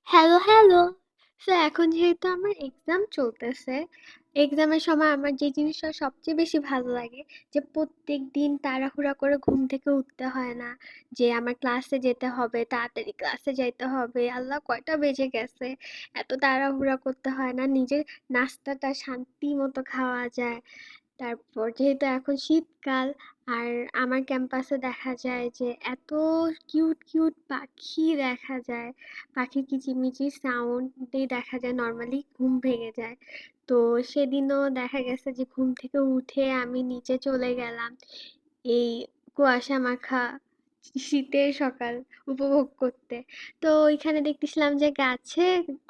Hello, hello. So এখন যেহেতু আমার এক্সাম চলতেছে, এক্সামের সময় আমার যে জিনিসটা সবচেয়ে বেশি ভালো লাগে যে প্রত্যেকদিন তাড়াহুড়া করে ঘুম থেকে উঠতে হয় না। যে আমার ক্লাসে যেতে হবে, তাড়াতাড়ি ক্লাসে যাইতে হবে। আল্লাহ কয়টা বেজে গেছে। এত তাড়াহুড়া করতে হয় না। নিজের নাস্তাটা শান্তি মতো খাওয়া যায়। তারপর যেহেতু এখন শীতকাল আর আমার ক্যাম্পাসে দেখা যায় যে এত কিউট কিউট পাখি দেখা যায়, পাখির কিচিরমিচির সাউন্ডেই দেখা যায় নর্মালি ঘুম ভেঙে যায়। তো সেদিনও দেখা গেছে যে ঘুম থেকে উঠে আমি নিচে চলে গেলাম এই কুয়াশা মাখা শীতের সকাল উপভোগ করতে। তো ওইখানে দেখতেছিলাম যে গাছে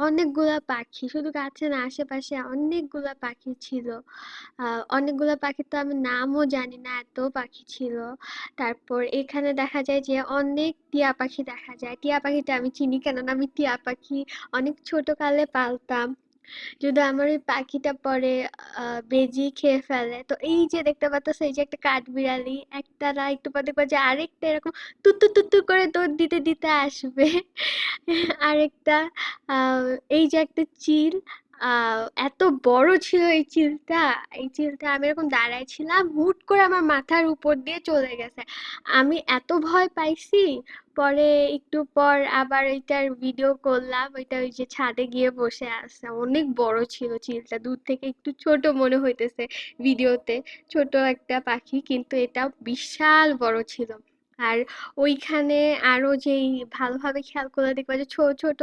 অনেকগুলা পাখি, শুধু গাছে না আশেপাশে অনেকগুলা পাখি ছিল। অনেকগুলা পাখি তো আমি নামও জানি না, এত পাখি ছিল। তারপর এখানে দেখা যায় যে অনেক টিয়া পাখি দেখা যায়। টিয়া পাখিটা আমি চিনি, কেননা আমি টিয়া পাখি অনেক ছোট কালে পালতাম। যদি আমার ওই পাখিটা পরে বেজি খেয়ে ফেলে, তো এই যে দেখতে পাচ্ছ এই যে একটা কাঠবিড়ালি, একটা না একটু পর দেখবা যে আরেকটা এরকম তুত্তু তুত্তু করে দৌড় দিতে দিতে আসবে। আরেকটা আহ এই যে একটা চিল, এত বড় ছিল এই চিলটা। এই চিলটা আমি এরকম দাঁড়ায় ছিলাম, হুট করে আমার মাথার উপর দিয়ে চলে গেছে। আমি এত ভয় পাইছি। পরে একটু পর আবার এটার ভিডিও করলাম, ওইটা ওই যে ছাদে গিয়ে বসে আছে। অনেক বড় ছিল চিলটা, দূর থেকে একটু ছোট মনে হইতেছে ভিডিওতে, ছোট একটা পাখি, কিন্তু এটা বিশাল বড় ছিল। আর ওইখানে আরো যেই ভালোভাবে খেয়াল করলে দেখবা যে ছোট ছোট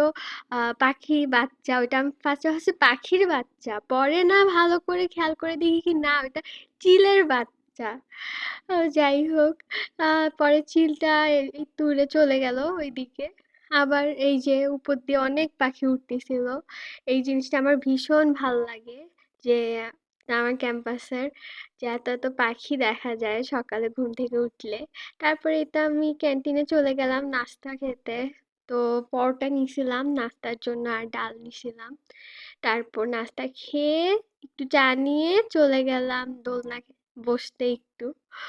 পাখির বাচ্চা, ওইটা আমি ফার্স্টে ভাবছি পাখির বাচ্চা, পরে না ভালো করে খেয়াল করে দেখি কি না ওইটা চিলের বাচ্চা। যাই হোক, পরে চিলটা একটু উড়ে চলে গেল ওইদিকে। আবার এই যে উপর দিয়ে অনেক পাখি উঠতেছিল, এই জিনিসটা আমার ভীষণ ভাল লাগে যে আমার ক্যাম্পাসের যে এত এত পাখি দেখা যায় সকালে ঘুম থেকে উঠলে। তারপরে এটা আমি ক্যান্টিনে চলে গেলাম নাস্তা খেতে। তো পরোটা নিছিলাম নাস্তার জন্য আর ডাল নিছিলাম। তারপর নাস্তা খেয়ে একটু চা নিয়ে চলে গেলাম দোলনা বসতে একটু।